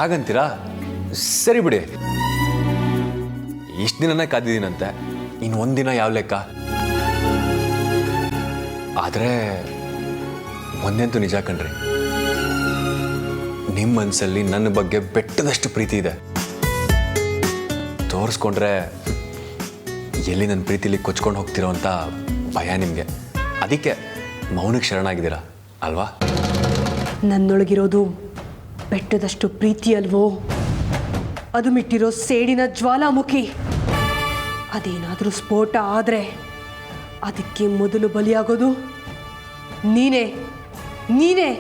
ಹಾಗಂತೀರಾ? ಸರಿ ಬಿಡಿ, ಇಷ್ಟು ದಿನನೇ ಕಾದಿದ್ದೀನಂತೆ, ಇನ್ನು ಒಂದಿನ ಯಾವ ಲೆಕ್ಕ? ಆದರೆ ಒಂದಂತೂ ನಿಜ ಕಣ್ರಿ, ನಿಮ್ಮ ಮನಸ್ಸಲ್ಲಿ ನನ್ನ ಬಗ್ಗೆ ಬೆಟ್ಟದಷ್ಟು ಪ್ರೀತಿ ಇದೆ. ತೋರಿಸ್ಕೊಂಡ್ರೆ ಎಲ್ಲಿ ನನ್ನ ಪ್ರೀತಿಲಿ ಕೊಚ್ಕೊಂಡು ಹೋಗ್ತಿರೋ ಅಂತ ಭಯ ನಿಮಗೆ. ಅದಕ್ಕೆ ಮೌನಕ್ಕೆ ಶರಣಾಗಿದ್ದೀರಾ ಅಲ್ವಾ? ನನ್ನೊಳಗಿರೋದು ಬೆಟ್ಟದಷ್ಟು ಪ್ರೀತಿ ಅಲ್ವೋ, ಅದು ಮಿಟ್ಟಿರೋ ಸೇಡಿನ ಜ್ವಾಲಾಮುಖಿ. ಅದೇನಾದರೂ ಸ್ಫೋಟ ಆದರೆ ಅದಕ್ಕೆ ಮೊದಲು ಬಲಿಯಾಗೋದು ನೀನೇ ನೀನೇ.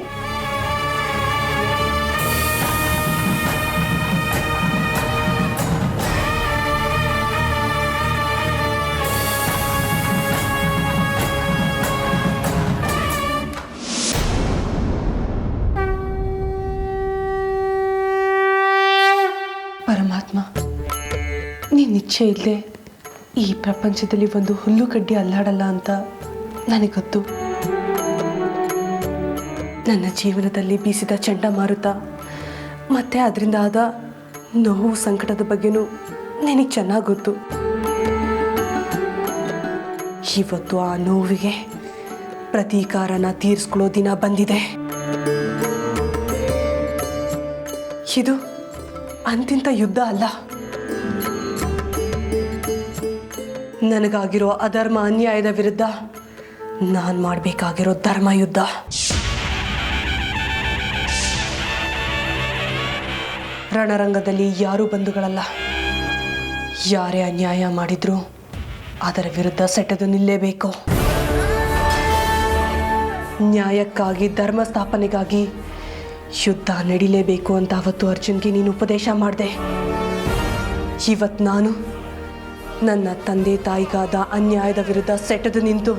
ಪರಮಾತ್ಮ, ನೀನು ಇಚ್ಛೆ ಇಲ್ಲದೆ ಈ ಪ್ರಪಂಚದಲ್ಲಿ ಒಂದು ಹುಲ್ಲು ಕಡ್ಡಿ ಅಲ್ಲಾಡಲ್ಲ ಅಂತ ನನಗೆ ಗೊತ್ತು. ನನ್ನ ಜೀವನದಲ್ಲಿ ಬೀಸಿದ ಚಂಡಮಾರುತ ಮತ್ತೆ ಅದರಿಂದ ಆದ ನೋವು ಸಂಕಟದ ಬಗ್ಗೆನೂ ನನಗೆ ಚೆನ್ನಾಗಿ ಗೊತ್ತು. ಇವತ್ತು ಆ ನೋವಿಗೆ ಪ್ರತೀಕಾರನ ತೀರಿಸ್ಕೊಳ್ಳೋ ದಿನ ಬಂದಿದೆ. ಇದು ಅಂತಿಂತ ಯುದ್ಧ ಅಲ್ಲ, ನನಗಾಗಿರೋ ಅಧರ್ಮ ಅನ್ಯಾಯದ ವಿರುದ್ಧ ನಾನು ಮಾಡಬೇಕಾಗಿರೋ ಧರ್ಮ ಯುದ್ಧ. ರಣರಂಗದಲ್ಲಿ ಯಾರೂ ಬಂಧುಗಳಲ್ಲ. ಯಾರೇ ಅನ್ಯಾಯ ಮಾಡಿದ್ರು ಅದರ ವಿರುದ್ಧ ಸೆಟೆದು ನಿಲ್ಲೇಬೇಕು. ನ್ಯಾಯಕ್ಕಾಗಿ ಧರ್ಮ ಸ್ಥಾಪನೆಗಾಗಿ ಯುದ್ಧ ನಡೀಲೇಬೇಕು ಅಂತ ಅವತ್ತು ಅರ್ಜುನ್ಗೆ ನೀನು ಉಪದೇಶ ಮಾಡಿದೆ. ಇವತ್ತು ನಾನು ನನ್ನ ತಂದೆ ತಾಯಿಗಾದ ಅನ್ಯಾಯದ ವಿರುದ್ಧ ಸೆಟೆದು ನಿಂತು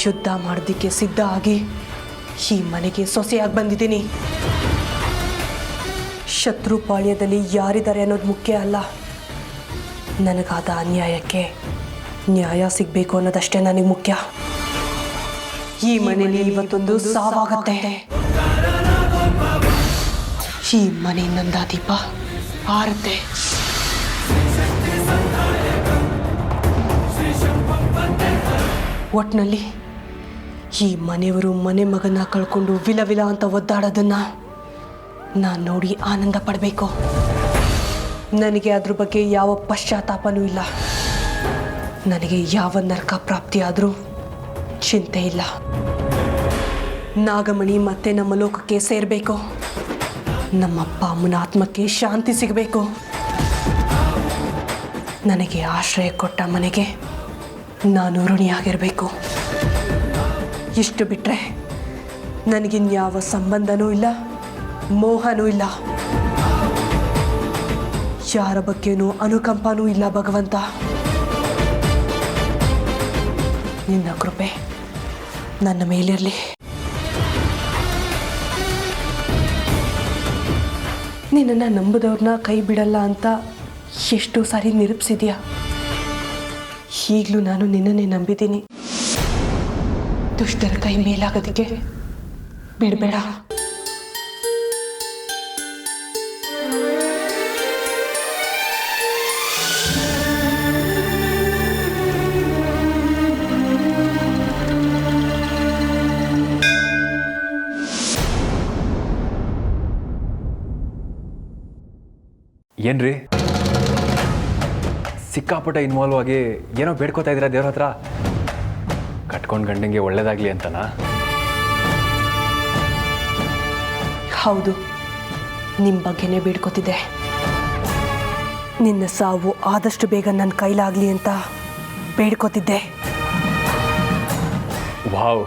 ಯುದ್ಧ ಮಾಡೋದಕ್ಕೆ ಸಿದ್ಧ ಆಗಿ ಈ ಮನೆಗೆ ಸೊಸೆಯಾಗಿ ಬಂದಿದ್ದೀನಿ. ಶತ್ರು ಪಾಳ್ಯದಲ್ಲಿ ಯಾರಿದ್ದಾರೆ ಅನ್ನೋದು ಮುಖ್ಯ ಅಲ್ಲ, ನನಗಾದ ಅನ್ಯಾಯಕ್ಕೆ ನ್ಯಾಯ ಸಿಗಬೇಕು ಅನ್ನೋದಷ್ಟೇ ನನಗೆ ಮುಖ್ಯ. ಈ ಮನೆಯಲ್ಲಿ ಇವತ್ತೊಂದು ಸಾವಾಗುತ್ತೆ. ಈ ಮನೆಯಿಂದ ದೀಪ ಆರುತ್ತೆ. ಒಟ್ಟಿನಲ್ಲಿ ಈ ಮನೆಯವರು ಮನೆ ಮಗನ ಕಳ್ಕೊಂಡು ವಿಲವಿಲ ಅಂತ ಒದ್ದಾಡೋದನ್ನ ನಾನು ನೋಡಿ ಆನಂದ ಪಡಬೇಕು. ನನಗೆ ಅದ್ರ ಬಗ್ಗೆ ಯಾವ ಪಶ್ಚಾತ್ತಾಪನೂ ಇಲ್ಲ. ನನಗೆ ಯಾವ ನರಕ ಪ್ರಾಪ್ತಿಯಾದರೂ ಚಿಂತೆ ಇಲ್ಲ. ನಾಗಮಣಿ ಮತ್ತೆ ನಮ್ಮ ಲೋಕಕ್ಕೆ ಸೇರಬೇಕು. ನಮ್ಮಪ್ಪ ಅಮ್ಮನ ಆತ್ಮಕ್ಕೆ ಶಾಂತಿ ಸಿಗಬೇಕು. ನನಗೆ ಆಶ್ರಯ ಕೊಟ್ಟ ಮನೆಗೆ ನಾನು ಋಣಿಯಾಗಿರಬೇಕು. ಇಷ್ಟು ಬಿಟ್ಟರೆ ನನಗಿನ್ಯಾವ ಸಂಬಂಧನೂ ಇಲ್ಲ, ಮೋಹನೂ ಇಲ್ಲ, ಯಾರ ಬಗ್ಗೆನೂ ಅನುಕಂಪನೂ ಇಲ್ಲ. ಭಗವಂತ, ನಿನ್ನ ಕೃಪೆ ನನ್ನ ಮೇಲಿರಲಿ. ನಿನ್ನನ್ನು ನಂಬದವ್ರನ್ನ ಕೈ ಬಿಡಲ್ಲ ಅಂತ ಎಷ್ಟೋ ಸಾರಿ ನಿರೂಪಿಸಿದ್ಯಾ. ಈಗಲೂ ನಾನು ನಿನ್ನನ್ನೇ ನಂಬಿದ್ದೀನಿ. ದುಷ್ಟರ ಕೈ ಮೇಲಾಗೋದಕ್ಕೆ ಬಿಡಬೇಡ. ಏನ್ರಿ ಸಿಕ್ಕಾಪಟ್ಟೆ ಇನ್ವಾಲ್ವ್ ಆಗಿ ಏನೋ ಬೇಡ್ಕೋತಾ ಇದ್ದೀರಾ ದೇವ್ರ ಹತ್ರ? ಕಟ್ಕೊಂಡು ಗಂಡಂಗೆ ಒಳ್ಳೇದಾಗ್ಲಿ ಅಂತನಾ? ಹೌದು, ನಿಮ್ಮ ಬಗ್ಗೆನೇ ಬೇಡ್ಕೋತಿದ್ದೆ. ನಿನ್ನ ಸಾವು ಆದಷ್ಟು ಬೇಗ ನನ್ನ ಕೈಲಾಗಲಿ ಅಂತ ಬೇಡ್ಕೋತಿದ್ದೆ. ವಾವ್,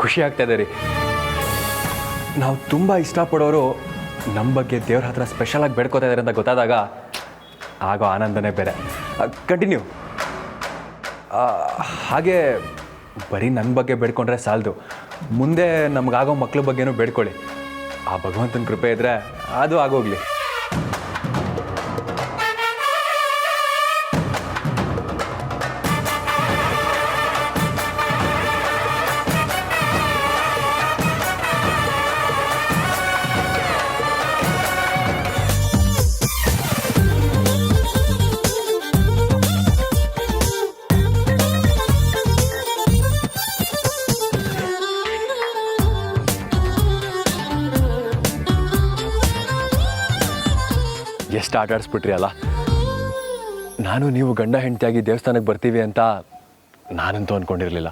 ಖುಷಿ ಆಗ್ತಾ ಇದೆ ರೀ. ನಾವು ತುಂಬ ಇಷ್ಟಪಡೋರು ನಮ್ಮ ಬಗ್ಗೆ ದೇವ್ರ ಹತ್ರ ಸ್ಪೆಷಲಾಗಿ ಬೇಡ್ಕೋತಾ ಇದ್ದಾರೆ ಅಂತ ಗೊತ್ತಾದಾಗ ಆಗೋ ಆನಂದನೇ ಬೇರೆ. ಕಂಟಿನ್ಯೂ. ಹಾಗೆ ಬರೀ ನನ್ನ ಬಗ್ಗೆ ಬೇಡ್ಕೊಂಡ್ರೆ ಸಾಲದು, ಮುಂದೆ ನಮಗಾಗೋ ಮಕ್ಳ ಬಗ್ಗೆನೂ ಬೇಡ್ಕೊಳ್ಳಿ. ಆ ಭಗವಂತನ ಕೃಪೆ ಇದ್ದರೆ ಅದು ಆಗೋಗ್ಲಿ. ಎಷ್ಟು ಆಟ ಆಡಿಸ್ಬಿಟ್ರಿ ಅಲ್ಲ. ನಾನು ನೀವು ಗಂಡ ಹೆಂಡತಿಯಾಗಿ ದೇವಸ್ಥಾನಕ್ಕೆ ಬರ್ತೀವಿ ಅಂತ ನಾನಂತೂ ಅಂದ್ಕೊಂಡಿರಲಿಲ್ಲ.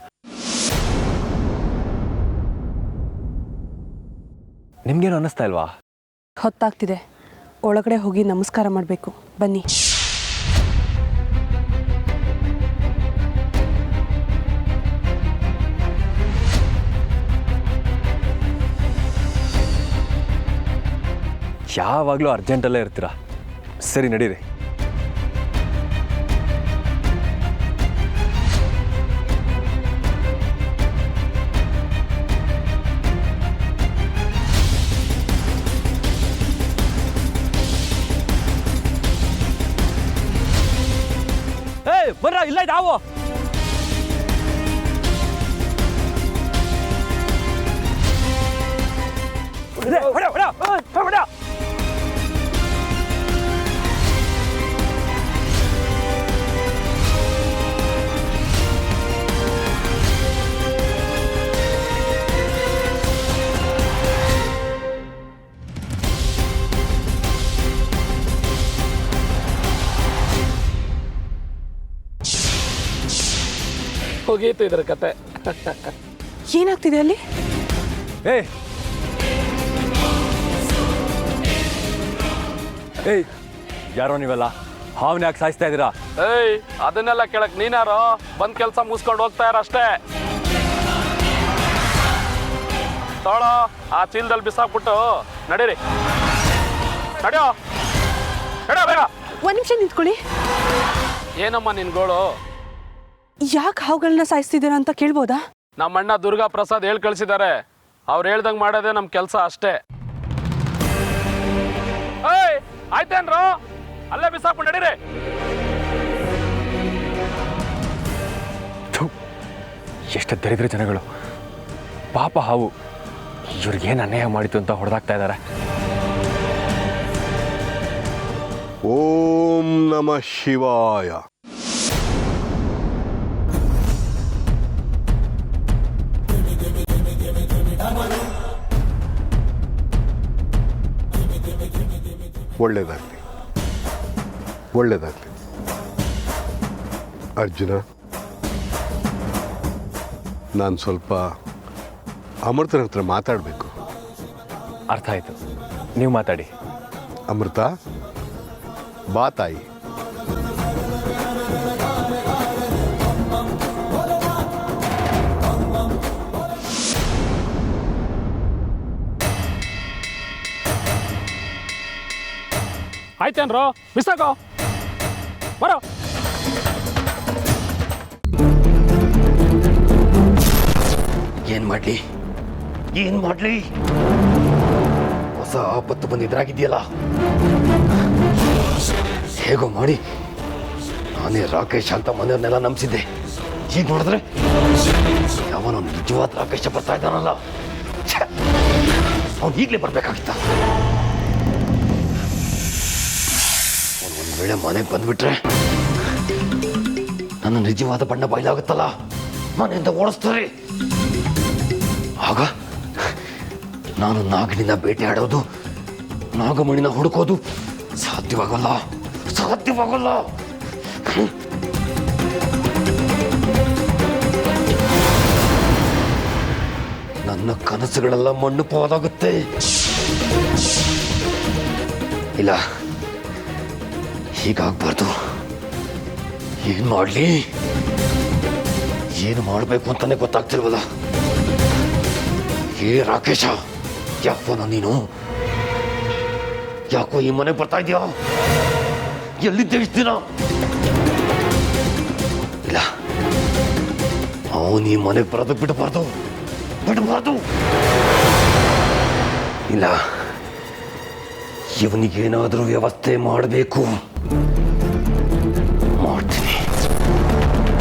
ನಿಮ್ಗೇನು ಅನ್ನಿಸ್ತಾ ಇಲ್ವಾ? ಹೊತ್ತಾಗ್ತಿದೆ, ಒಳಗಡೆ ಹೋಗಿ ನಮಸ್ಕಾರ ಮಾಡಬೇಕು. ಬನ್ನಿ. ಯಾವಾಗಲೂ ಅರ್ಜೆಂಟಲ್ಲೇ ಇರ್ತೀರಾ. ಸರಿ, ನಡೀರಿ. ಬರ್ರ, ಇಲ್ಲ ನಾವು ಹೋಗೀತು ಇದ್ರ ಕತೆ. ಏನಾಗ್ತಿದೆ ಅಲ್ಲಿ? ಏಯ್ ಏಯ್, ಯಾರೋ ನೀವೆಲ್ಲ? ಹಾವನ್ನ ಯಾಕೆ ಸಾಯಿಸ್ತಾ ಇದ್ದೀರಾ? ಏಯ್, ಅದನ್ನೆಲ್ಲ ಕೇಳಕ್ ನೀನಾರೋ? ಬಂದ್ ಕೆಲ್ಸ ಮುಗಿಸ್ಕೊಂಡು ಹೋಗ್ತಾ ಇರ ಅಷ್ಟೇ. ತೋಳೋ, ಆ ಚೀಲದಲ್ಲಿ ಬಿಸಾಕ್ಬಿಟ್ಟು ನಡೀರಿ. ನಡಿಯೋ, ನಡಿಯೋ ಬೇಗ. ಒಂದ್ ನಿಮಿಷ ನಿಂತ್ಕೊಳ್ಳಿ. ಏನಮ್ಮ ನಿನ್ ಗೋಳು? ಯಾಕೆ ಹಾವುಗಳನ್ನ ಸಾಯಿಸ್ತಿದ್ದೀರಾ ಅಂತ ಕೇಳ್ಬೋದಾ? ನಮ್ಮ ಅಣ್ಣ ದುರ್ಗಾ ಪ್ರಸಾದ್ ಹೇಳ್ ಕಳ್ಸಿದ್ದಾರೆ. ಅವ್ರು ಹೇಳ್ದಂಗೆ ಮಾಡೋದೇ ನಮ್ಮ ಕೆಲಸ ಅಷ್ಟೇ. ಏಯ್, ಆಯ್ತೇನ್ರೋ? ಅಲ್ಲೇ ಬಿಸಾಕ್ಬಿಟ್ಟು ನಡೀರಿ. ಎಷ್ಟು ದರಿದ್ರ ಜನಗಳು. ಪಾಪ ಹಾವು ಇವ್ರಿಗೇನು ಅನ್ಯಾಯ ಮಾಡಿತು ಅಂತ ಹೊಡೆದಾಗ್ತಾ ಇದ್ದಾರೆ. ಓಂ ನಮಃ ಶಿವಾಯ. ಒಳ್ಳೇದಾಗಲಿ, ಒಳ್ಳೇದಾಗಲಿ. ಅರ್ಜುನ, ನಾನು ಸ್ವಲ್ಪ ಅಮೃತನ ಹತ್ರ ಮಾತಾಡಬೇಕು. ಅರ್ಥ ಆಯಿತು, ನೀವು ಮಾತಾಡಿ. ಅಮೃತ, ಬಾ ತಾಯಿ. ಆಯ್ತೇನ್ರೋ? ಬಿಸಾಕೋ, ಬರೋ. ಏನ್ ಮಾಡ್ಲಿ, ಏನ್ ಮಾಡ್ಲಿ? ಹೊಸ ಆಪತ್ತು ಬಂದಿದ್ರಾಗಿದೆಯಲ್ಲ, ಹೇಗೋ ಮಾಡಿ ನಾನೇ ರಾಕೇಶ್ ಅಂತ ಮನೆಯವ್ರನ್ನೆಲ್ಲ ನಂಬಿಸಿದ್ದೆ. ಈಗ ನೋಡಿದ್ರೆ ಯಾವನೋ ನಿಜವಾದ ರಾಕೇಶ ಬರ್ತಾ ಇದ್ದಾನಲ್ಲ. ಅವ್ನು ಈಗಲೇ ಬರ್ಬೇಕಾಗಿತ್ತ. ಅವನು ಒಂದ್ ವೇಳೆ ಮನೆಗೆ ಬಂದ್ಬಿಟ್ರೆ ನನ್ನ ನಿಜವಾದ ಬಣ್ಣ ಬಯಲಾಗುತ್ತಲ್ಲ, ಮನೆಯಿಂದ ಓಡಿಸ್ತಾರೆ. ಆಗ ನಾನು ನಾಗನಿನ ಬೇಟೆ ಆಡೋದು, ನಾಗಮಣಿನ ಹುಡುಕೋದು ಸಾಧ್ಯವಾಗಲ್ಲ, ಸಾಧ್ಯವಾಗಲ್ಲ. ನನ್ನ ಕನಸುಗಳೆಲ್ಲ ಮಣ್ಣು ಪಾಲಾಗುತ್ತೆ. ಇಲ್ಲ, ಹೀಗಾಗ್ಬಾರ್ದು. ಏನ್ ಮಾಡ್ಲಿ, ಏನು ಮಾಡಬೇಕು ಅಂತಾನೆ ಗೊತ್ತಾಗ್ತಿಲ್ವಲ್ಲ. ಏ ರಾಕೇಶ, ಯಾಕೋ ನೀನು ಯಾಕೋ ಈ ಮನೆಗೆ ಬರ್ತಾ ಇದೆಯಾ? ಎಲ್ಲಿದ್ದೆ ಇಷ್ಟು ದಿನ? ಇಲ್ಲ, ಅವನು ಈ ಮನೆಗೆ ಬರೋದಕ್ಕೆ ಬಿಡಬಾರ್ದು, ಬಿಡಬಾರ್ದು. ಇಲ್ಲ, ಇವನಿಗೇನಾದರೂ ವ್ಯವಸ್ಥೆ ಮಾಡಬೇಕು. ಮಾಡ್ತೀನಿ,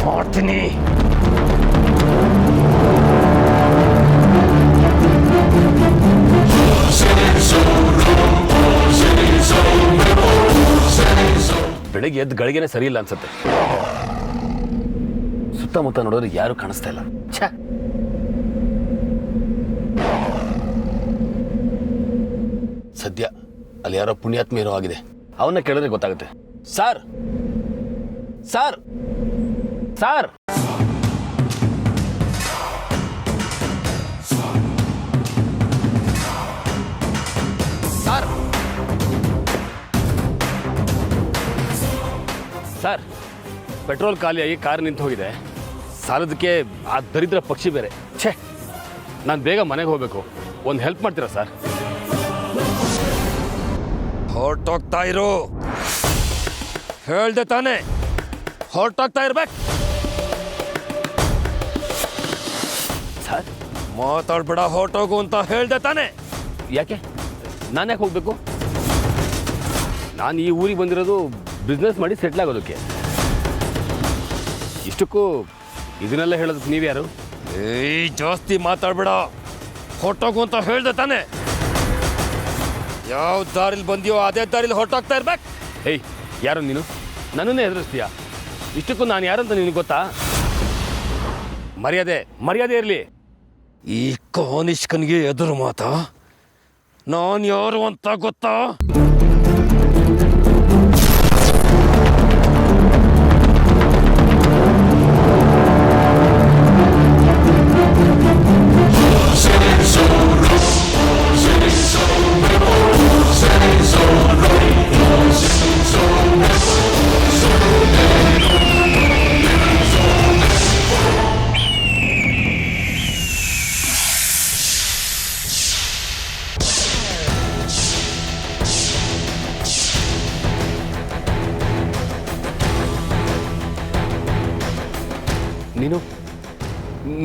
ಮಾಡ್ತೀನಿ. ಬೆಳಿಗ್ಗೆ ಎದ್ದು ಗಳಿಗೆನೆ ಸರಿ ಇಲ್ಲ ಅನ್ಸುತ್ತೆ. ಸುತ್ತಮುತ್ತ ನೋಡೋರು ಯಾರು ಕಾಣಿಸ್ತಾ ಇಲ್ಲ. ಛೆ, ಸದ್ಯ ಅಲ್ಲಿ ಯಾರೋ ಪುಣ್ಯಾತ್ಮ ಇರೋ ಆಗಿದೆ. ಅವನ್ನ ಕೇಳಿದ್ರೆ ಗೊತ್ತಾಗುತ್ತೆ. Sir sir sir sir sir petrol ಖಾಲಿಯಾಗಿ ಕಾರ್ ನಿಂತು ಹೋಗಿದೆ. ಸಾಲದಕ್ಕೆ ಆ ದರಿದ್ರ ಪಕ್ಷಿ ಬೇರೆ. ಛೇ, ನಾನು ಬೇಗ ಮನೆಗೆ ಹೋಗಬೇಕು. ಒಂದು ಹೆಲ್ಪ್ ಮಾಡ್ತೀರಾ ಸರ್? ಹೊರಟೋಗ್ತಾ ಇರು, ಹೇಳ್ದೆ ತಾನೆ ಹೊರಟೋಗ್ತಾ ಇರ್ಬೇಕು. ಸರ್ ಮಾತಾಡ್ಬೇಡ, ಹೊರಟೋಗು ಅಂತ ಹೇಳ್ದೆ ತಾನೆ. ಯಾಕೆ? ನಾನು ಯಾಕೆ ಹೋಗಬೇಕು? ನಾನು ಈ ಊರಿಗೆ ಬಂದಿರೋದು ಬಿಸ್ನೆಸ್ ಮಾಡಿ ಸೆಟ್ಲ್ ಆಗೋದಕ್ಕೆ. ಇಷ್ಟಕ್ಕೂ ಇದನ್ನೆಲ್ಲ ಹೇಳೋದಕ್ಕೆ ನೀವು ಯಾರು? ಏಯ್, ಜಾಸ್ತಿ ಮಾತಾಡ್ಬೇಡ, ಹೊರಟೋಗು ಅಂತ ಹೇಳ್ದೆ ತಾನೆ. ಯಾವ ದಾರಿಲಿ ಬಂದಿಯೋ ಅದೇ ದಾರಿಲಿ ಹೊರಟೋಗ್ತಾ ಇರ್ಬೇಕು. ಏಯ್, ಯಾರು ನೀನು? ನನ್ನನ್ನೇ ಹೆದರಿಸ್ತೀಯಾ? ಇಷ್ಟಕ್ಕೂ ನಾನು ಯಾರಂತ ನಿನಗೆ ಗೊತ್ತಾ? ಮರ್ಯಾದೆ ಇರಲಿ. ಈ ಕಾನಿಷ್ಕನಿಗೆ ಎದುರು ಮಾತಾ? ನಾನು ಯಾರು ಅಂತ ಗೊತ್ತಾ?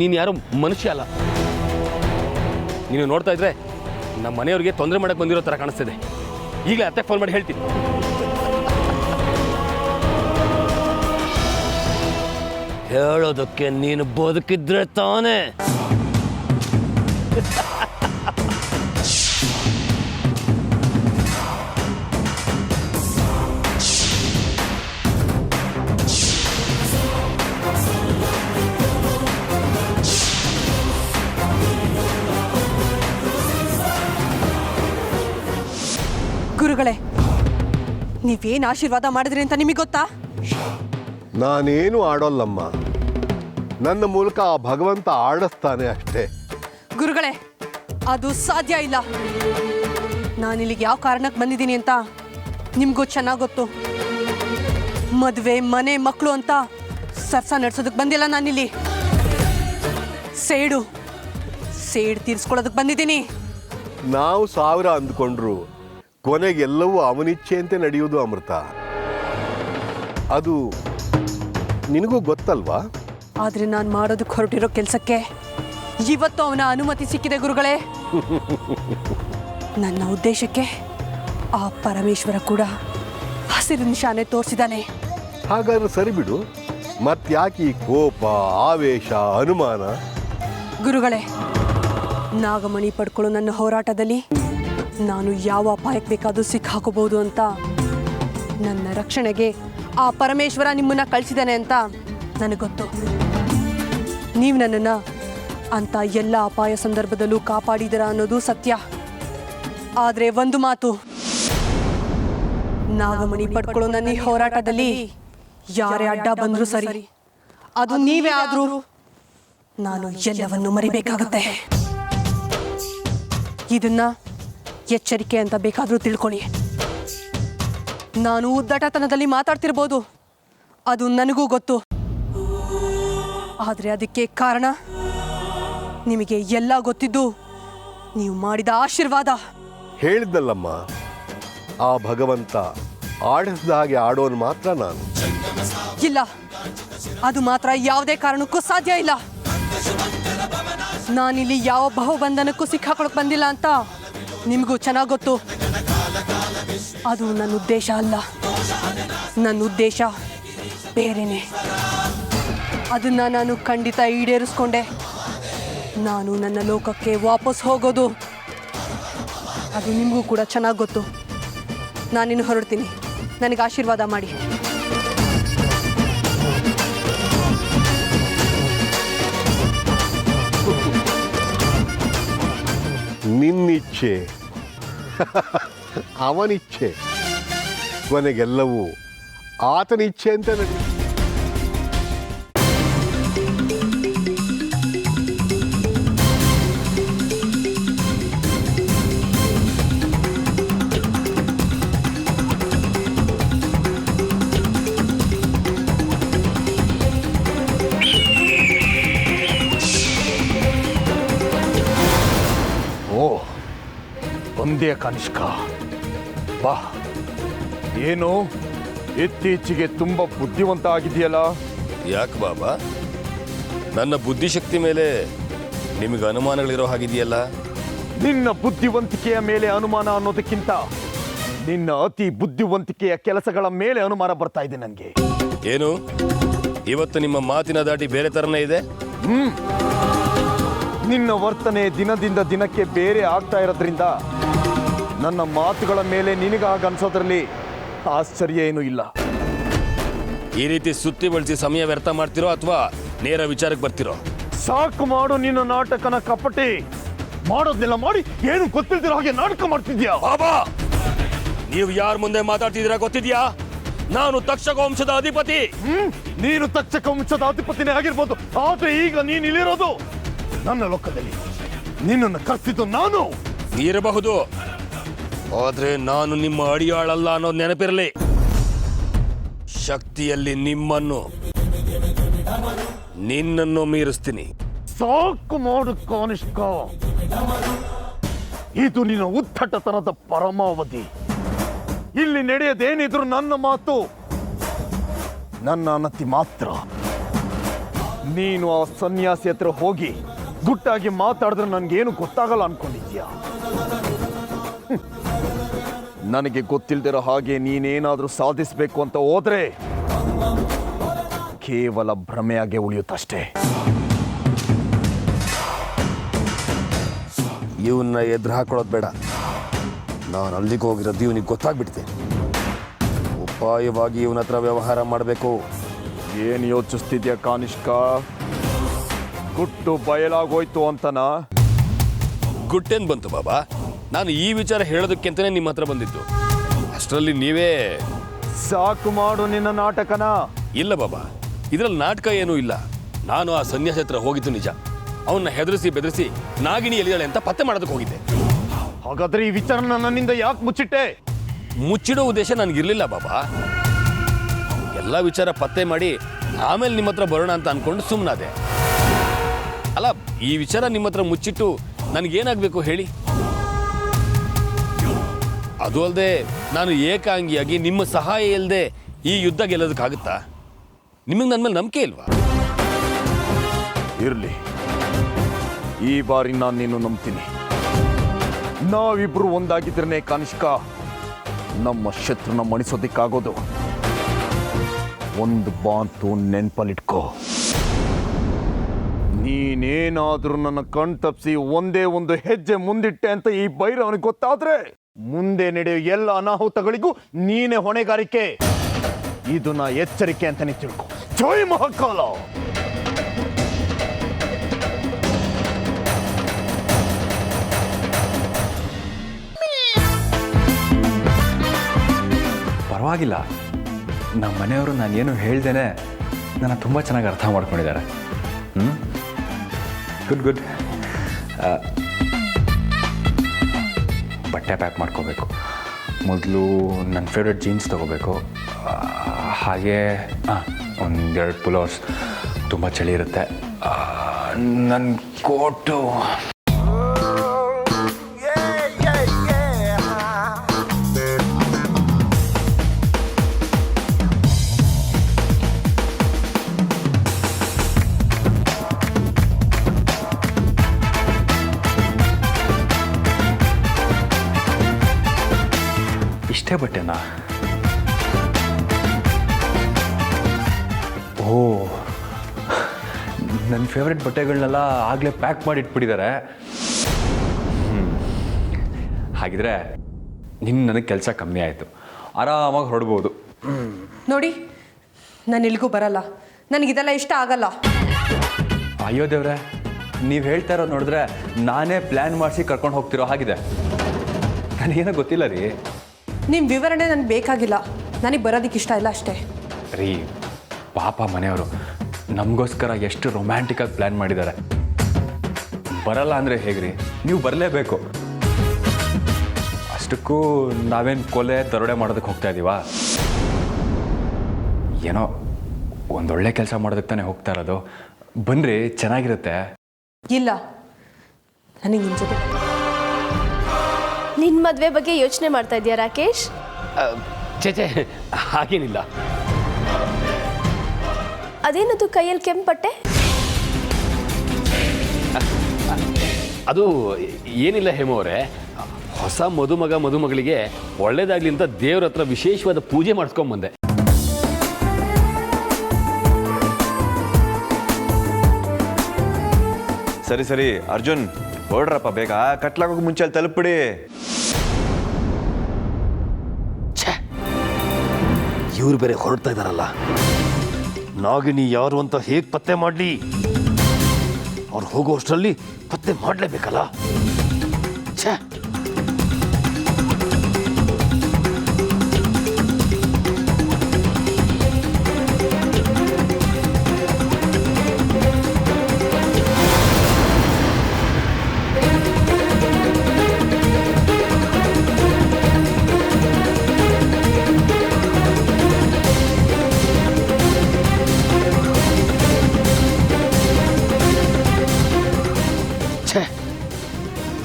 ನೀನು ಯಾರೋ ಮನುಷ್ಯ ಅಲ್ಲ. ನೀನು ನೋಡ್ತಾ ಇದ್ರೆ ನಮ್ಮ ಮನೆಯವ್ರಿಗೆ ತೊಂದರೆ ಮಾಡಕ್ಕೆ ಬಂದಿರೋ ಥರ ಕಾಣಿಸ್ತಿದೆ. ಈಗಲೇ ಅತ್ತೆ ಫೋನ್ ಮಾಡಿ ಹೇಳ್ತೀನಿ. ಹೇಳೋದಕ್ಕೆ ನೀನು ಬದುಕಿದ್ರೆ ತಾನೇ. ಗುರುಗಳೇ, ನೀವೇನು ಆಶೀರ್ವಾದ ಮಾಡಿದ್ರಿ ಅಂತ ನಿಮಗೆ ಗೊತ್ತಾ? ನಾನೇನು ಆಡೋಲ್ಲಮ್ಮ, ನನ್ನ ಮೂಲಕ ಆ ಭಗವಂತ ಆಡಿಸ್ತಾನೆ ಅಷ್ಟೇ. ಗುರುಗಳೇ, ಅದು ಸಾಧ್ಯ ಇಲ್ಲ. ನಾನಿಲ್ಲಿಗೆ ಯಾವ ಕಾರಣಕ್ಕೆ ಬಂದಿದ್ದೀನಿ ಅಂತ ನಿಮಗೂ ಚೆನ್ನಾಗಿ ಗೊತ್ತು. ಮದುವೆ, ಮನೆ, ಮಕ್ಕಳು ಅಂತ ಸರ್ಸ ನಡೆಸೋದಕ್ಕೆ ಬಂದಿಲ್ಲ ನಾನಿಲ್ಲಿ. ಸೇಡು ತೀರಿಸ್ಕೊಳ್ಳೋದಕ್ಕೆ ಬಂದಿದ್ದೀನಿ. ನಾವು 1000 ಅಂದ್ಕೊಂಡ್ರು ಕೊನೆಗೆಲ್ಲವೂ ಅವನಿಚ್ಛೆಯಂತೆ ನಡೆಯುವುದು ಅಮೃತ. ಅದು ನಿನಗೂ ಗೊತ್ತಲ್ವಾ? ಆದರೆ ನಾನು ಮಾಡೋದಕ್ಕೆ ಹೊರಟಿರೋ ಕೆಲಸಕ್ಕೆ ಇವತ್ತು ಅವನ ಅನುಮತಿ ಸಿಕ್ಕಿದೆ ಗುರುಗಳೇ. ನನ್ನ ಉದ್ದೇಶಕ್ಕೆ ಆ ಪರಮೇಶ್ವರ ಕೂಡ ಹಸಿರು ನಿಶಾನೆ ತೋರಿಸಿದ್ದಾನೆ. ಹಾಗಾದ್ರೆ ಸರಿ ಬಿಡು, ಮತ್ತ್ಯಾಕೆ ಈ ಕೋಪ, ಆವೇಶ, ಅನುಮಾನ? ಗುರುಗಳೇ, ನಾಗಮಣಿ ಪಡ್ಕೊಳ್ಳೋ ನನ್ನ ಹೋರಾಟದಲ್ಲಿ ನಾನು ಯಾವ ಅಪಾಯಕ್ಕೆ ಬೇಕಾದರೂ ಸಿಕ್ಕಾಕೋಬಹುದು ಅಂತ, ನನ್ನ ರಕ್ಷಣೆಗೆ ಆ ಪರಮೇಶ್ವರ ನಿಮ್ಮನ್ನ ಕಳಿಸಿದ್ದಾನೆ ಅಂತ ನನಗೆ ಗೊತ್ತು. ನೀವು ನನ್ನನ್ನು ಅಂತ ಎಲ್ಲ ಅಪಾಯ ಸಂದರ್ಭದಲ್ಲೂ ಕಾಪಾಡಿದ್ದೀರ ಅನ್ನೋದು ಸತ್ಯ. ಆದರೆ ಒಂದು ಮಾತು, ನಾಗಮಣಿ ಪಡ್ಕೊಳ್ಳೋ ನನ್ನ ಈ ಹೋರಾಟದಲ್ಲಿ ಯಾರೇ ಅಡ್ಡ ಬಂದರೂ ಸರಿ, ಅದು ನೀವೇ ಆದರೂ ನಾನು ಎಲ್ಲವನ್ನು ಮರಿಬೇಕಾಗುತ್ತೆ. ಇದನ್ನ ಎಚ್ಚರಿಕೆ ಅಂತ ಬೇಕಾದರೂ ತಿಳ್ಕೊಳ್ಳಿ. ನಾನು ಉದ್ದಟತನದಲ್ಲಿ ಮಾತಾಡ್ತಿರ್ಬೋದು, ಅದು ನನಗೂ ಗೊತ್ತು. ಆದರೆ ಅದಕ್ಕೆ ಕಾರಣ ನಿಮಗೆ ಎಲ್ಲ ಗೊತ್ತಿದ್ದು ನೀವು ಮಾಡಿದ ಆಶೀರ್ವಾದ. ಹೇಳಿದ್ನಲ್ಲಮ್ಮ, ಆ ಭಗವಂತ ಆಡಿಸಿದ ಹಾಗೆ ಆಡೋನು ಮಾತ್ರ ನಾನು. ಇಲ್ಲ, ಅದು ಮಾತ್ರ ಯಾವುದೇ ಕಾರಣಕ್ಕೂ ಸಾಧ್ಯ ಇಲ್ಲ. ನಾನಿಲ್ಲಿ ಯಾವ ಬಹುಬಂಧನಕ್ಕೂ ಸಿಕ್ಕಾಕೊಳಕ್ ಬಂದಿಲ್ಲ ಅಂತ ನಿಮಗೂ ಚೆನ್ನಾಗಿ ಗೊತ್ತು. ಅದು ನನ್ನ ಉದ್ದೇಶ ಅಲ್ಲ. ನನ್ನ ಉದ್ದೇಶ ಬೇರೆನೆ. ಅದನ್ನು ನಾನು ಖಂಡಿತ ಈಡೇರಿಸ್ಕೊಂಡೆ. ನಾನು ನನ್ನ ಲೋಕಕ್ಕೆ ವಾಪಸ್ ಹೋಗೋದು. ಅದು ನಿಮಗೂ ಕೂಡ ಚೆನ್ನಾಗಿ ಗೊತ್ತು. ನಾನಿನ್ನು ಹೊರಡ್ತೀನಿ. ನನಗೆ ಆಶೀರ್ವಾದ ಮಾಡಿ. ನಿನ್ನಿಚ್ಛೆ ಅವನಿಚ್ಛೆ. ಕೊನೆಗೆಲ್ಲವೂ ಆತನ ಇಚ್ಛೆ ಅಂತ ನಡಿ. ಓ ಒಂದೇ ಕನಿಷ್ಕ ಬಾ. ಏನು ಇತ್ತೀಚೆಗೆ ತುಂಬ ಬುದ್ಧಿವಂತ ಆಗಿದೆಯಲ್ಲ? ಯಾಕೆ ಬಾಬಾ, ನನ್ನ ಬುದ್ಧಿಶಕ್ತಿ ಮೇಲೆ ನಿಮಗೆ ಅನುಮಾನಗಳಿರೋ ಹಾಗಿದೆಯಲ್ಲ? ನಿನ್ನ ಬುದ್ಧಿವಂತಿಕೆಯ ಮೇಲೆ ಅನುಮಾನ ಅನ್ನೋದಕ್ಕಿಂತ ನಿನ್ನ ಅತಿ ಬುದ್ಧಿವಂತಿಕೆಯ ಕೆಲಸಗಳ ಮೇಲೆ ಅನುಮಾನ ಬರ್ತಾ ಇದೆ ನನಗೆ. ಏನು ಇವತ್ತು ನಿಮ್ಮ ಮಾತಿನ ದಾಟಿ ಬೇರೆ ಥರನೇ ಇದೆ? ನಿನ್ನ ವರ್ತನೆ ದಿನದಿಂದ ದಿನಕ್ಕೆ ಬೇರೆ ಆಗ್ತಾ ಇರೋದ್ರಿಂದ ನನ್ನ ಮಾತುಗಳ ಮೇಲೆ ನಿನಗಾಗ ಅನ್ಸೋದ್ರಲ್ಲಿ ಆಶ್ಚರ್ಯ ಏನೂ ಇಲ್ಲ. ಈ ರೀತಿ ಸುತ್ತಿ ಬಳಸಿ ಸಮಯ ವ್ಯರ್ಥ ಮಾಡ್ತಿರೋ ಅಥವಾ ನೇರ ವಿಚಾರಕ್ಕೆ ಬರ್ತಿರೋ? ಸಾಕು ಮಾಡು ನಿನ್ನ ನಾಟಕನ ಕಪಟಿ. ಮಾಡೋದ್ನೆಲ್ಲ ಮಾಡಿ ಏನು ಗೊತ್ತಿಲ್ದಿರೋ ಹಾಗೆ ನಾಟಕ ಮಾಡ್ತಿದ್ಯಾ? ಬಾಬಾ, ನೀವು ಯಾರ ಮುಂದೆ ಮಾತಾಡ್ತಿದ್ದೀರಾ ಗೊತ್ತಿದ್ಯಾ? ನಾನು ತಕ್ಷಕ ವಂಶದ ಅಧಿಪತಿ. ನೀನು ತಕ್ಷಕ ವಂಶದ ಅಧಿಪತಿನೇ ಆಗಿರ್ಬೋದು, ಆದ್ರೆ ಈಗ ನೀನು ಇಲ್ಲಿರೋದು ನನ್ನ ಲೋಕದಲ್ಲಿ. ನಿನ್ನನ್ನು ಕರ್ಸಿದ್ದು ನಾನು ಇರಬಹುದು, ಆದ್ರೆ ನಾನು ನಿಮ್ಮ ಅಡಿಯಾಳಲ್ಲ ಅನ್ನೋದು ನೆನಪಿರಲಿ. ಶಕ್ತಿಯಲ್ಲಿ ನಿನ್ನನ್ನು ಮೀರಿಸ್ತೀನಿ. ಸಾಕು ಮಾಡು ಕಾನಿಷ್ಕ. ಇದು ನಿನ್ನ ಉದ್ದಟತನದ ಪರಮಾವಧಿ. ಇಲ್ಲಿ ನಡೆಯದೇನಿದ್ರು ನನ್ನ ಮಾತು, ನನ್ನ ಅನತಿ ಮಾತ್ರ. ನೀನು ಆ ಸನ್ಯಾಸಿ ಹತ್ರ ಹೋಗಿ ಗುಟ್ಟಾಗಿ ಮಾತಾಡಿದ್ರೆ ನನ್ಗೇನು ಗೊತ್ತಾಗಲ್ಲ ಅನ್ಕೊಂಡಿದ್ಯಾ? ನನಗೆ ಗೊತ್ತಿಲ್ದಿರೋ ಹಾಗೆ ನೀನೇನಾದ್ರೂ ಸಾಧಿಸಬೇಕು ಅಂತ ಹೋದ್ರೆ ಕೇವಲ ಭ್ರಮೆಯಾಗೆ ಉಳಿಯುತ್ತಷ್ಟೇ. ಇವನ್ನ ಎದುರು ಹಾಕೊಳ್ಳೋದು ಬೇಡ. ನಾನು ಅಲ್ಲಿಗೆ ಹೋಗಿರೋದು ಇವನಿಗೆ ಗೊತ್ತಾಗ್ಬಿಟ್ಟಿದೆ. ಉಪಾಯವಾಗಿ ಇವನ ಹತ್ರ ವ್ಯವಹಾರ ಮಾಡಬೇಕು. ಏನು ಯೋಚಿಸ್ತಿದ್ಯಾ ಕಾನಿಷ್ಕ? ಗುಟ್ಟು ಬಯಲಾಗೋಯ್ತು ಅಂತನಾ? ಗುಟ್ಟೇನ್ ಬಂತು ಬಾಬಾ? ನಾನು ಈ ವಿಚಾರ ಹೇಳೋದಕ್ಕೆಂತನೇ ನಿಮ್ಮ ಹತ್ರ ಬಂದಿದ್ದು. ಅಷ್ಟರಲ್ಲಿ ನೀವೇ ಸಾಕು ಮಾಡು ನಿನ್ನ ನಾಟಕನ. ಇಲ್ಲ ಬಾಬಾ, ಇದರಲ್ಲಿ ನಾಟಕ ಏನೂ ಇಲ್ಲ. ನಾನು ಆ ಸನ್ಯಾಸಿ ಹತ್ರ ಹೋಗಿದ್ದು ನಿಜ. ಅವನ್ನ ಹೆದರಿಸಿ ಬೆದರಿಸಿ ನಾಗಿಣಿ ಎಲ್ಲಿದ್ದಾಳೆ ಅಂತ ಪತ್ತೆ ಮಾಡೋದಕ್ಕೆ ಹೋಗಿದ್ದೆ. ಹಾಗಾದ್ರೆ ಈ ವಿಚಾರ ನನ್ನಿಂದ ಯಾಕೆ ಮುಚ್ಚಿಟ್ಟೆ? ಮುಚ್ಚಿಡೋ ಉದ್ದೇಶ ನನಗಿರಲಿಲ್ಲ ಬಾಬಾ. ಎಲ್ಲ ವಿಚಾರ ಪತ್ತೆ ಮಾಡಿ ಆಮೇಲೆ ನಿಮ್ಮ ಹತ್ರ ಬರೋಣ ಅಂತ ಅನ್ಕೊಂಡು ಸುಮ್ಮನಾದೆ. ಅಲ್ಲ, ಈ ವಿಚಾರ ನಿಮ್ಮ ಹತ್ರ ಮುಚ್ಚಿಟ್ಟು ನನಗೇನಾಗಬೇಕು ಹೇಳಿ? ಅದು ಅಲ್ಲದೆ ನಾನು ಏಕಾಂಗಿಯಾಗಿ ನಿಮ್ಮ ಸಹಾಯ ಇಲ್ಲದೆ ಈ ಯುದ್ಧ ಗೆಲ್ಲೋದಕ್ಕಾಗುತ್ತಾ? ನಿಮಗೆ ನನ್ನ ಮೇಲೆ ನಂಬಿಕೆ ಇಲ್ವಾ? ಇರ್ಲಿ, ಈ ಬಾರಿ ನಾನು ನಿನ್ನ ನಂಬ್ತೀನಿ. ನಾವಿಬ್ರು ಒಂದಾಗಿದ್ರೇ ಕಾನಿಷ್ಕ ನಮ್ಮ ಶತ್ರುನ ಮಣಿಸೋದಿಕ್ಕಾಗೋದು. ಒಂದು ಬಾಂತು ನೆನ್ಪಲ್ಲಿಟ್ಕೋ. ನೀನೇನಾದ್ರೂ ನನ್ನ ಕಣ್ ತಪ್ಪಿಸಿ ಒಂದೇ ಒಂದು ಹೆಜ್ಜೆ ಮುಂದಿಟ್ಟೆ ಅಂತ ಈ ಭೈರವನಿಗೆ ಗೊತ್ತಾದ್ರೆ ಮುಂದೆ ನಡೆಯೋ ಎಲ್ಲ ಅನಾಹುತಗಳಿಗೂ ನೀನೇ ಹೊಣೆಗಾರಿಕೆ. ಇದು ನಾ ಎಚ್ಚರಿಕೆ ಅಂತಾನೆ ತಿಳ್ಕೊ. ಜೈ ಮಹಾಕಾಲ. ಪರವಾಗಿಲ್ಲ, ನಮ್ಮ ಮನೆಯವರು ನಾನೇನು ಹೇಳ್ದೇನೆ ನನ್ನ ತುಂಬ ಚೆನ್ನಾಗಿ ಅರ್ಥ ಮಾಡ್ಕೊಂಡಿದ್ದಾರೆ. Good good. ಬಟ್ಟೆ ಪ್ಯಾಕ್ ಮಾಡ್ಕೋಬೇಕು. ಮೊದಲು ನನ್ನ ಫೇವ್ರೆಟ್ ಜೀನ್ಸ್ ತೊಗೋಬೇಕು. ಹಾಗೆ ಒಂದೆರಡು ಪುಲೋರ್ಸ್, ತುಂಬ ಚಳಿ ಇರುತ್ತೆ. ನನ್ನ ಕೋಟು ಇಷ್ಟೇ ಬಟ್ಟೆನಾ? ಓ, ನನ್ನ ಫೇವ್ರೆಟ್ ಬಟ್ಟೆಗಳನ್ನೆಲ್ಲ ಆಗಲೇ ಪ್ಯಾಕ್ ಮಾಡಿ ಇಟ್ಬಿಟ್ಟಿದ್ದಾರೆ. ಹಾಗಿದ್ರೆ ನನಗೆ ಕೆಲಸ ಕಮ್ಮಿ ಆಯಿತು. ಆರಾಮಾಗಿ ಹೊರಡ್ಬೋದು. ನೋಡಿ, ನಾನು ಎಲ್ಗೂ ಬರಲ್ಲ. ನನಗಿದೆಲ್ಲ ಇಷ್ಟ ಆಗಲ್ಲ. ಅಯ್ಯೋ ದೇವ್ರೆ, ನೀವು ಹೇಳ್ತಾ ಇರೋದು ನೋಡಿದ್ರೆ ನಾನೇ ಪ್ಲ್ಯಾನ್ ಮಾಡಿಸಿ ಕರ್ಕೊಂಡು ಹೋಗ್ತಿರೋ ಹಾಗಿದೆ. ನನಗೇನೋ ಗೊತ್ತಿಲ್ಲ ರೀ. ನಿಮ್ಮ ವಿವರಣೆ ನನಗೆ ಬೇಕಾಗಿಲ್ಲ. ನನಗೆ ಬರೋದಕ್ಕೆ ಇಷ್ಟ ಇಲ್ಲ ಅಷ್ಟೇ. ರೀ ಪಾಪ ಮನೆಯವರು ನಮಗೋಸ್ಕರ ಎಷ್ಟು ರೊಮ್ಯಾಂಟಿಕ್ಕಾಗಿ ಪ್ಲ್ಯಾನ್ ಮಾಡಿದ್ದಾರೆ. ಬರಲ್ಲ ಅಂದರೆ ಹೇಗ್ರಿ, ನೀವು ಬರಲೇಬೇಕು. ಅಷ್ಟಕ್ಕೂ ನಾವೇನು ಕೊಲೆ ದರೋಡೆ ಮಾಡೋದಕ್ಕೆ ಹೋಗ್ತಾ ಇದ್ದೀವಾ? ಏನೋ ಒಂದೊಳ್ಳೆ ಕೆಲಸ ಮಾಡೋದಕ್ಕೆ ತಾನೇ ಹೋಗ್ತಾ ಇರೋದು. ಬನ್ನಿರಿ, ಚೆನ್ನಾಗಿರುತ್ತೆ. ಇಲ್ಲ, ನನಗೆ ನಿಮ್ಮ ಜೊತೆ ನಿನ್ನ ಮದುವೆ ಬಗ್ಗೆ ಯೋಚನೆ ಮಾಡ್ತಾ ಇದೆಯಾ ರಾಕೇಶ್? ಚೇಚೆ ಹಾಗೇನಿಲ್ಲ. ಅದೇನದು ಕೈಯಲ್ಲಿ ಕೆಂಪಟ್ಟೆ? ಅದು ಏನಿಲ್ಲ ಹೇಮ ಅವರೇ, ಹೊಸ ಮದುಮಗಳಿಗೆ ಒಳ್ಳೇದಾಗ್ಲಿ ಅಂತ ದೇವ್ರ ಹತ್ರ ವಿಶೇಷವಾದ ಪೂಜೆ ಮಾಡಿಸ್ಕೊಂಬಂದೆ. ಸರಿ ಸರಿ ಅರ್ಜುನ್, ಹೊರಡ್ರಪ್ಪ ಬೇಗ, ಕಟ್ಲಾಗೋಕೆ ಮುಂಚೆ ಅಲ್ಲಿ ತಲುಪಿಡಿ. ಇವ್ರು ಬೇರೆ ಹೊರಡ್ತಾ ಇದ್ದಾರಲ್ಲ, ನಾಗಿನಿ ಯಾರು ಅಂತ ಹೇಗೆ ಪತ್ತೆ ಮಾಡಲಿ? ಅವ್ರು ಹೋಗೋ ಅಷ್ಟರಲ್ಲಿ ಪತ್ತೆ ಮಾಡಲೇಬೇಕಲ್ಲ. ಛೇ,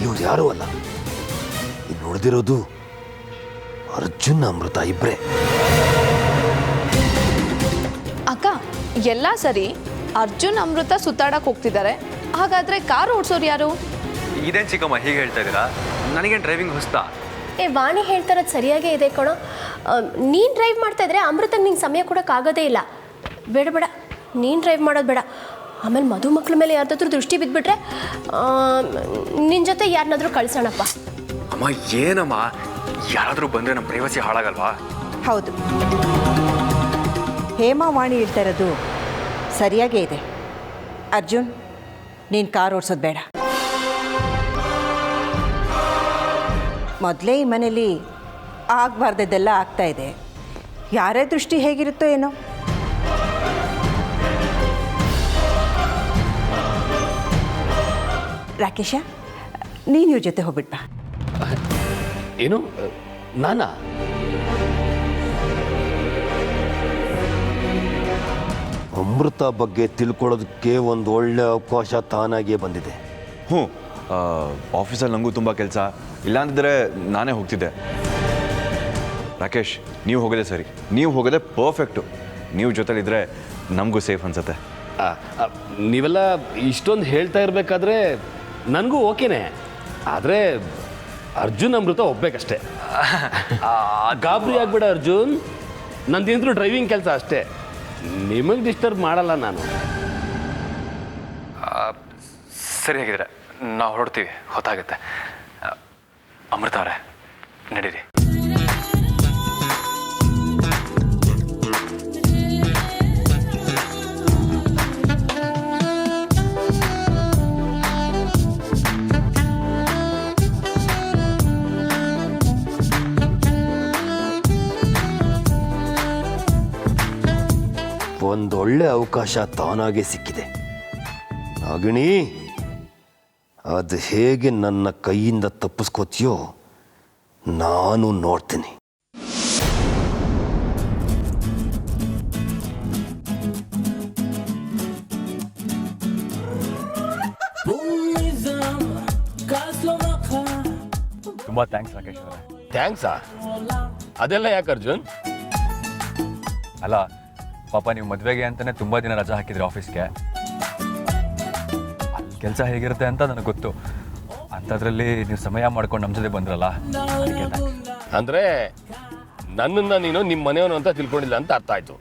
ಇವ್ರು ಯಾರೂ ಅಲ್ಲ. ಇನ್ನು ಉಳಿದಿರೋದು ಅರ್ಜುನ್ ಅಮೃತ ಇಬ್ರೇ. ಅಕ್ಕ, ಎಲ್ಲ ಸರಿ, ಅರ್ಜುನ್ ಅಮೃತ ಸುತ್ತಾಡಕ್ಕೆ ಹೋಗ್ತಿದ್ದಾರೆ. ಹಾಗಾದ್ರೆ ಕಾರ್ ಓಡಿಸೋರು ಯಾರು? ಇದೇನು ಚಿಕ್ಕಮ್ಮ ಹೀಗೆ ಹೇಳ್ತಾ ಇದ್ದೀರಾ? ನನಗೇನು ಡ್ರೈವಿಂಗ್ ಹೊಸ್ತಾ? ವಾಣಿ ಹೇಳ್ತಾರದು ಸರಿಯಾಗೇ ಇದೆ ಕಣೋ. ನೀನು ಡ್ರೈವ್ ಮಾಡ್ತಾ ಇದ್ರೆ ಅಮೃತಂಗೆ ನಿಂಗೆ ಸಮಯ ಕೊಡೋಕ್ಕಾಗೋದೇ ಇಲ್ಲ. ಬೇಡ ಬೇಡ, ನೀನು ಡ್ರೈವ್ ಮಾಡೋದು ಬೇಡ. ಆಮೇಲೆ ಮಕ್ಕಳ ಮೇಲೆ ಯಾರ್ದಾದ್ರೂ ದೃಷ್ಟಿ ಬಿದ್ದುಬಿಟ್ರೆ ನಿನ್ನ ಜೊತೆ ಯಾರನ್ನಾದ್ರೂ ಕಳ್ಸೋಣಪ್ಪ. ಅಮ್ಮ ಏನಮ್ಮ, ಯಾರಾದರೂ ಬಂದರೆ ನಮ್ಮ ಪ್ರೈವಸಿ ಹಾಳಾಗಲ್ವಾ? ಹೌದು, ಹೇಮಾವಾಣಿ ಹೇಳ್ತಾ ಇರೋದು ಸರಿಯಾಗೇ ಇದೆ. ಅರ್ಜುನ್, ನೀನು ಕಾರ್ ಓಡಿಸೋದು ಬೇಡ. ಮೊದಲೇ ಈ ಮನೇಲಿ ಆಗಬಾರ್ದದ್ದೆಲ್ಲ ಆಗ್ತಾ ಇದೆ. ಯಾರೇ ದೃಷ್ಟಿ ಹೇಗಿರುತ್ತೋ ಏನೋ. ರಾಕೇಶ, ನೀನು ಇವ್ರ ಜೊತೆ ಹೋಗ್ಬಿಟ್ಬಾ. ಏನು ನಾನಾ? ಅಮೃತ ಬಗ್ಗೆ ತಿಳ್ಕೊಳ್ಳೋದಕ್ಕೆ ಒಂದು ಒಳ್ಳೆ ಅವಕಾಶ ತಾನಾಗಿಯೇ ಬಂದಿದೆ. ಹ್ಞೂ, ಆಫೀಸಲ್ಲಿ ನನಗೂ ತುಂಬ ಕೆಲಸ, ಇಲ್ಲಾಂತಿದ್ರೆ ನಾನೇ ಹೋಗ್ತಿದ್ದೆ. ರಾಕೇಶ್, ನೀವು ಹೋಗೋದೇ ಸರಿ, ನೀವು ಹೋಗೋದೇ ಪರ್ಫೆಕ್ಟು. ನೀವು ಜೊತೆಲಿದ್ದರೆ ನಮಗೂ ಸೇಫ್ ಅನ್ಸುತ್ತೆ. ನೀವೆಲ್ಲ ಇಷ್ಟೊಂದು ಹೇಳ್ತಾ ಇರಬೇಕಾದ್ರೆ ನನಗೂ ಓಕೆನೆ. ಆದರೆ ಅರ್ಜುನ್ ಅಮೃತ ಒಬ್ಬೇಕಷ್ಟೇ. ಗಾಬರಿ ಆಗ್ಬೇಡ ಅರ್ಜುನ್, ನಂದೇನಿದ್ರು ಡ್ರೈವಿಂಗ್ ಕೆಲಸ ಅಷ್ಟೇ, ನಿಮಗೆ ಡಿಸ್ಟರ್ಬ್ ಮಾಡಲ್ಲ ನಾನು. ಸರಿ ಆಗಿದ್ರೆ ನಾವು ಹೊರಡ್ತೀವಿ, ಹೊತ್ತಾಗುತ್ತೆ. ಅಮೃತ ಅವರೇ, ನಡೀರಿ. ಒಂದೊಳ್ಳೆ ಅವಕಾಶ ತಾನಾಗೆ ಸಿಕ್ಕಿದೆ. ನಾಗಿಣಿ, ಅದು ಹೇಗೆ ನನ್ನ ಕೈಯಿಂದ ತಪ್ಪಿಸ್ಕೋತೀಯೋ ನಾನು ನೋಡ್ತೀನಿ. ತುಂಬ ಥ್ಯಾಂಕ್ಸ್ ರಾಕೇಶ್ ಅವರೇ. ಥ್ಯಾಂಕ್ಸಾ? ಅದೆಲ್ಲ ಯಾಕೆ ಅರ್ಜುನ್? ಅಲ್ಲ ಪಾಪ, ನೀವು ಮದುವೆಗೆ ಅಂತಲೇ ತುಂಬ ದಿನ ರಜಾ ಹಾಕಿದ್ರಿ ಆಫೀಸ್ಗೆ. ಅಲ್ಲಿ ಕೆಲಸ ಹೇಗಿರುತ್ತೆ ಅಂತ ನನಗೆ ಗೊತ್ತು. ಅಂಥದ್ರಲ್ಲಿ ನೀವು ಸಮಯ ಮಾಡ್ಕೊಂಡು ನಮ್ಮ ಜೊತೆ ಬಂದ್ರಲ್ಲ, ಅಂದರೆ ನನ್ನನ್ನು ನೀನು ನಿಮ್ಮ ಮನೆಯವನು ಅಂತ ತಿಳ್ಕೊಂಡಿಲ್ಲ ಅಂತ ಅರ್ಥ ಆಯಿತು.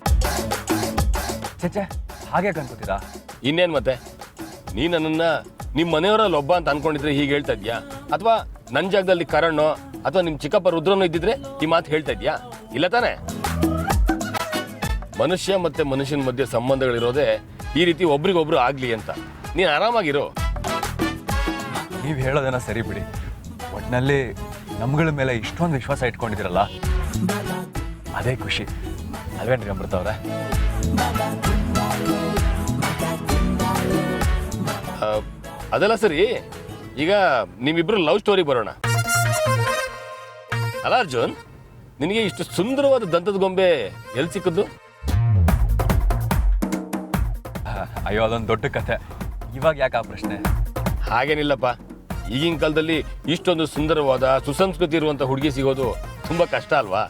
ಚೇಚೆ, ಹಾಗೆ ಅನ್ಕೋತೀರಾ? ಇನ್ನೇನು ಮತ್ತೆ, ನೀ ನನ್ನನ್ನು ನಿಮ್ಮ ಮನೆಯವರಲ್ಲಿ ಒಬ್ಬ ಅಂತ ಅನ್ಕೊಂಡಿದ್ರೆ ಹೀಗೆ ಹೇಳ್ತಾ ಇದೆಯಾ? ಅಥವಾ ನನ್ನ ಜಾಗದಲ್ಲಿ ಕರಣೋ ಅಥವಾ ನಿಮ್ಮ ಚಿಕ್ಕಪ್ಪ ರುದ್ರನೋ ಇದ್ದಿದ್ರೆ ಈ ಮಾತು ಹೇಳ್ತಾ ಇದೆಯಾ? ಇಲ್ಲ ತಾನೇ? ಮನುಷ್ಯ ಮತ್ತು ಮನುಷ್ಯನ ಮಧ್ಯೆ ಸಂಬಂಧಗಳಿರೋದೇ ಈ ರೀತಿ ಒಬ್ರಿಗೊಬ್ರು ಆಗಲಿ ಅಂತ. ನೀನು ಆರಾಮಾಗಿರೋ. ನೀವು ಹೇಳೋದನ್ನ ಸರಿ ಬಿಡಿ. ಒಟ್ಟಿನಲ್ಲಿ ನಮ್ಗಳ ಮೇಲೆ ಇಷ್ಟೊಂದು ವಿಶ್ವಾಸ ಇಟ್ಕೊಂಡಿದ್ದೀರಲ್ಲ, ಅದೇ ಖುಷಿ ಅಲ್ವೇನ್ರಿ ಅಮೃತ ಅವರೇ? ಅದೆಲ್ಲ ಸರಿ, ಈಗ ನಿಮ್ಮಿಬ್ರು ಲವ್ ಸ್ಟೋರಿ ಬರೋಣ. ಅಲ್ಲ ಅರ್ಜುನ್, ನಿನಗೆ ಇಷ್ಟು ಸುಂದರವಾದ ದಂತದ ಗೊಂಬೆ ಎಲ್ಲಿ ಸಿಕ್ಕದ್ದು? ಅಯ್ಯೋ ಅದೊಂದು ದೊಡ್ಡ ಕಥೆ, ಇವಾಗ ಯಾಕೆ ಆ ಪ್ರಶ್ನೆ? ಹಾಗೇನಿಲ್ಲಪ್ಪ, ಈಗಿನ ಕಾಲದಲ್ಲಿ ಇಷ್ಟೊಂದು ಸುಂದರವಾದ ಸುಸಂಸ್ಕೃತಿ ಇರುವಂಥ ಹುಡುಗಿ ಸಿಗೋದು ತುಂಬ ಕಷ್ಟ ಅಲ್ವಾ?